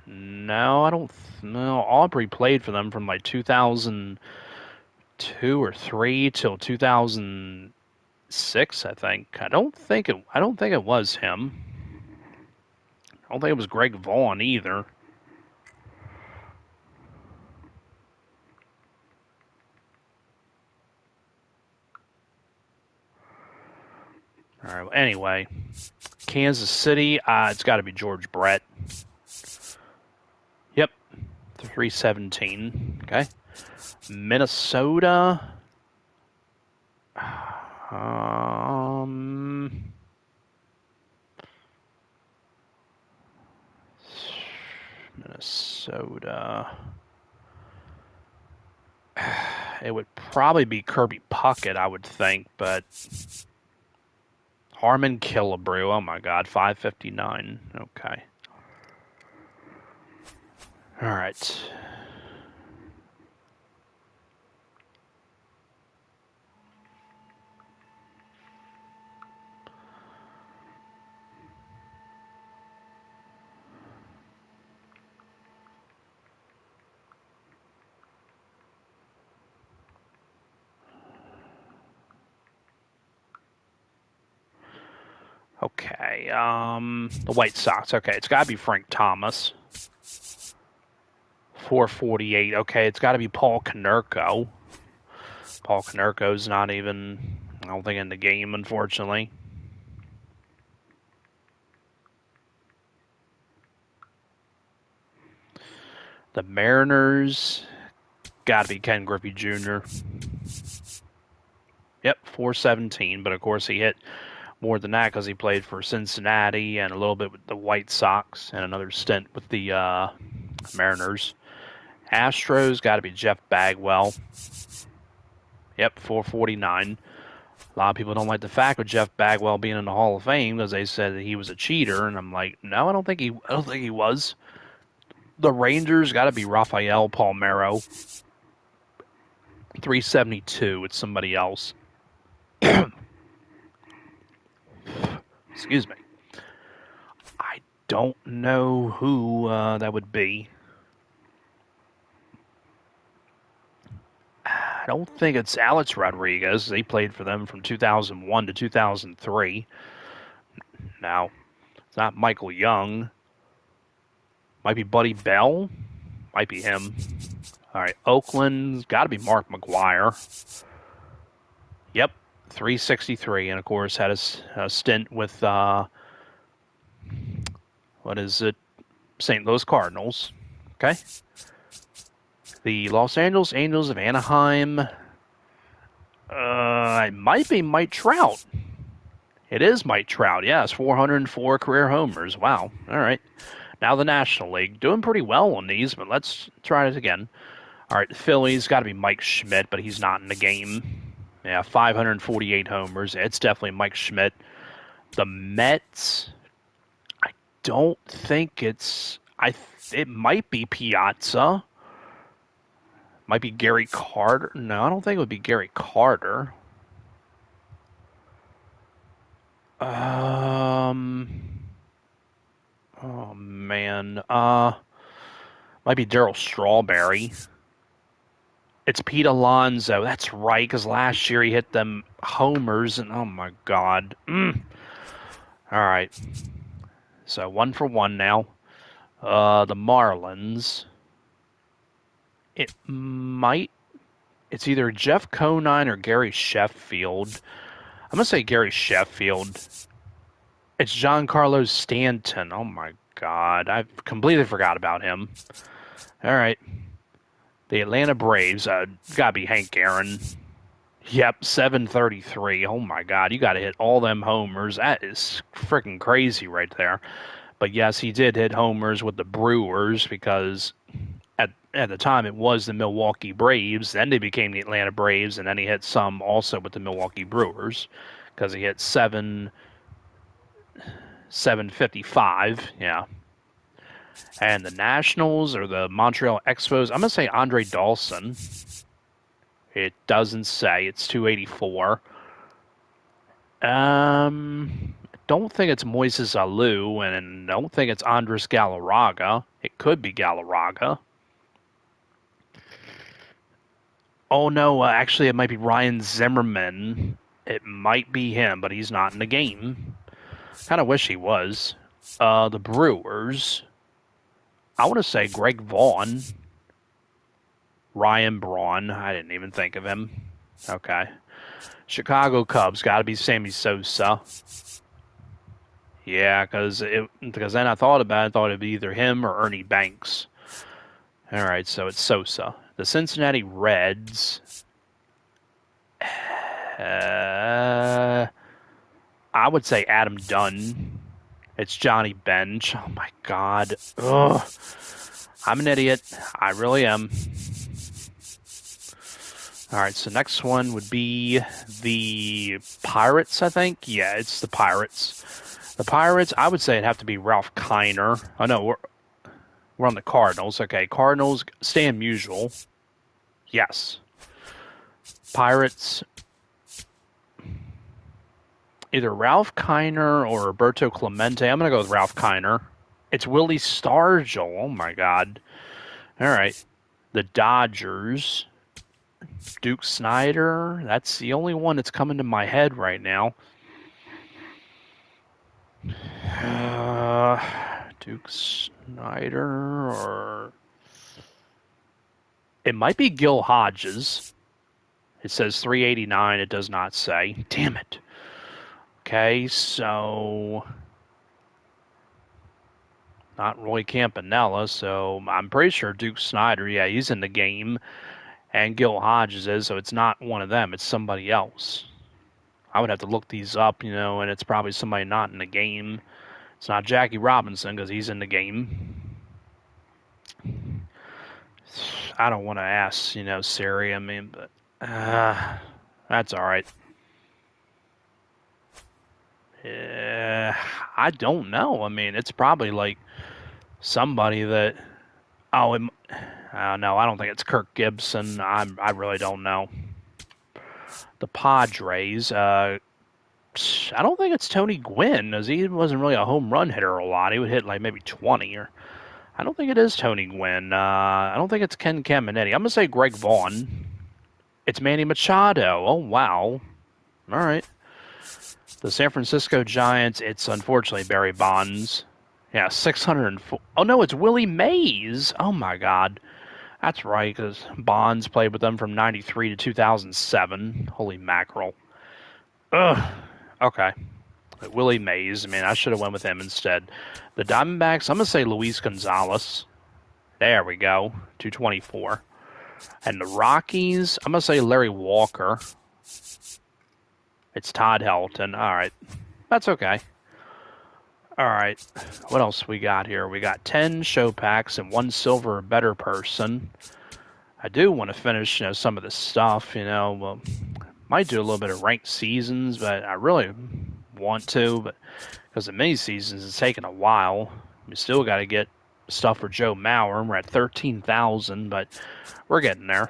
No, I don't. No, Aubrey played for them from like 2002 or 3 till 2006, I think. I don't think it was him. I don't think it was Greg Vaughn either. All right. Well, anyway, Kansas City. It's got to be George Brett. Yep, 317. Okay. Minnesota. Minnesota. It would probably be Kirby Puckett, I would think, but Harmon Killebrew. Oh my God, 559. Okay. All right. Okay, the White Sox. Okay, it's got to be Frank Thomas. 448. Okay, it's got to be Paul Konerko. Paul Konerko's not even, I don't think, in the game, unfortunately. The Mariners, got to be Ken Griffey Jr. Yep, 417, but of course he hit more than that because he played for Cincinnati and a little bit with the White Sox and another stint with the Mariners. Astros, got to be Jeff Bagwell. Yep, 449. A lot of people don't like the fact of Jeff Bagwell being in the Hall of Fame because they said that he was a cheater, and I'm like, no, I don't think he was. The Rangers, got to be Rafael Palmeiro. 372. It's somebody else. Excuse me. I don't know who that would be. I don't think it's Alex Rodriguez. They played for them from 2001 to 2003. Now, it's not Michael Young. Might be Buddy Bell. Might be him. All right, Oakland's got to be Mark McGwire. Yep, 363. And, of course, had a stint with, St. Louis Cardinals. Okay. The Los Angeles Angels of Anaheim. It might be Mike Trout. It is Mike Trout, yes. 404 career homers. Wow. All right. Now the National League. Doing pretty well on these, but let's try it again. All right, the Phillies, got to be Mike Schmidt, but he's not in the game. Yeah, 548 homers. It's definitely Mike Schmidt. The Mets, I don't think it's... It might be Piazza. Might be Gary Carter. No, I don't think it would be Gary Carter. Oh, man. Might be Darryl Strawberry. It's Pete Alonso. That's right, because last year he hit them homers, and oh, my God. All right. So 1 for 1 now. The Marlins. It's either Jeff Conine or Gary Sheffield. I'm going to say Gary Sheffield. It's Giancarlo Stanton. Oh, my God. I completely forgot about him. All right. The Atlanta Braves. Got to be Hank Aaron. Yep, 733. Oh, my God. You got to hit all them homers. That is freaking crazy right there. But, yes, he did hit homers with the Brewers because at the time it was the Milwaukee Braves. Then they became the Atlanta Braves, and then he hit some also with the Milwaukee Brewers because he hit 7 755. Yeah. And the Nationals or the Montreal Expos, I'm going to say Andre Dawson. It doesn't say. It's 284. Don't think it's Moises Alou, and don't think it's Andres Galarraga. It could be Galarraga. Oh, no, actually, it might be Ryan Zimmerman. It might be him, but he's not in the game. Kind of wish he was. The Brewers, I want to say Greg Vaughn. Ryan Braun, I didn't even think of him. Okay. Chicago Cubs, got to be Sammy Sosa. Yeah, because then I thought about it, I thought it'd be either him or Ernie Banks. All right, so it's Sosa. The Cincinnati Reds, I would say Adam Dunn. It's Johnny Bench. Oh, my God. Ugh. I'm an idiot. I really am. All right, so next one would be the Pirates, I think. Yeah, it's the Pirates. The Pirates, I would say it'd have to be Ralph Kiner. Oh, no, we're on the Cardinals. Okay, Cardinals, Stan Musial. Yes. Pirates, either Ralph Kiner or Roberto Clemente. I'm going to go with Ralph Kiner. It's Willie Stargell. Oh, my God. All right. The Dodgers, Duke Snyder. That's the only one that's coming to my head right now. Duke Snyder, or it might be Gil Hodges. It says 389. It does not say. Damn it. Okay, so not Roy Campanella, so I'm pretty sure Duke Snyder, yeah, he's in the game, and Gil Hodges is, so it's not one of them. It's somebody else. I would have to look these up, and it's probably somebody not in the game. It's not Jackie Robinson because he's in the game. I don't want to ask, Siri. I mean, but that's all right. I don't know. I mean, it's probably like somebody that. Oh, no, I don't think it's Kirk Gibson. I really don't know. The Padres. I don't think it's Tony Gwynn, as he wasn't really a home run hitter a lot. He would hit like maybe 20 or. I don't think it is Tony Gwynn. I don't think it's Ken Caminetti. I'm going to say Greg Vaughn. It's Manny Machado. Oh, wow. All right. The San Francisco Giants, it's unfortunately Barry Bonds. Yeah, 604. Oh, no, it's Willie Mays. Oh, my God. That's right, because Bonds played with them from 93 to 2007. Holy mackerel. Ugh. Okay. Willie Mays. I mean, I should have went with him instead. The Diamondbacks, I'm going to say Luis Gonzalez. There we go. 224. And the Rockies, I'm going to say Larry Walker. It's Todd Helton. All right. That's okay. All right. What else we got here? We got 10 show packs and 1 silver or better person. I do want to finish, some of this stuff, Well, might do a little bit of ranked seasons, but I really want to, but because the mini seasons is taking a while. We still got to get stuff for Joe Mauer. We're at 13,000, but we're getting there.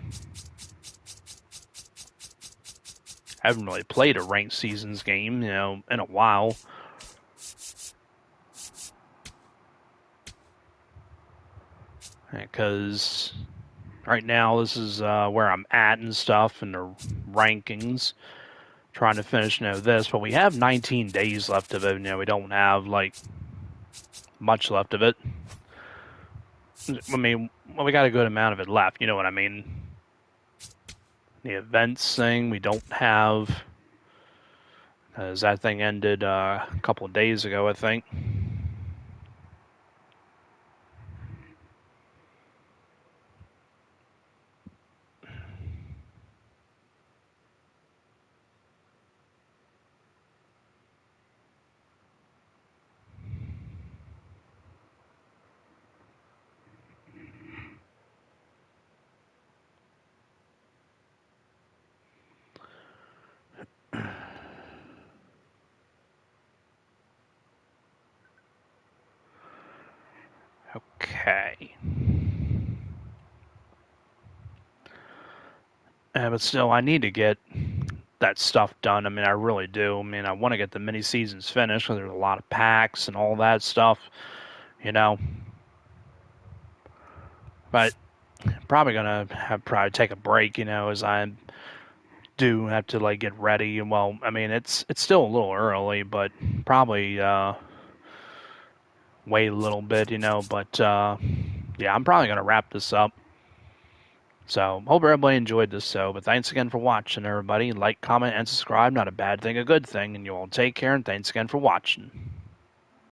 I haven't really played a ranked seasons game, in a while. Because right now this is where I'm at and stuff in the rankings. Trying to finish, this, but we have 19 days left of it. We don't have like much left of it. I mean, well, we got a good amount of it left. You know what I mean? The events thing we don't have, as that thing ended a couple of days ago, I think. Okay. But still, I need to get that stuff done. I mean, I really do. I mean, I want to get the mini seasons finished because there's a lot of packs and all that stuff, you know. But I'm probably gonna probably take a break, you know, as I do have to like get ready. And well, I mean, it's still a little early, but probably wait a little bit, you know. But yeah, I'm probably gonna wrap this up. So, hope everybody enjoyed this show, but thanks again for watching, everybody. Like, comment, and subscribe. Not a bad thing, a good thing. And you all take care, and thanks again for watching.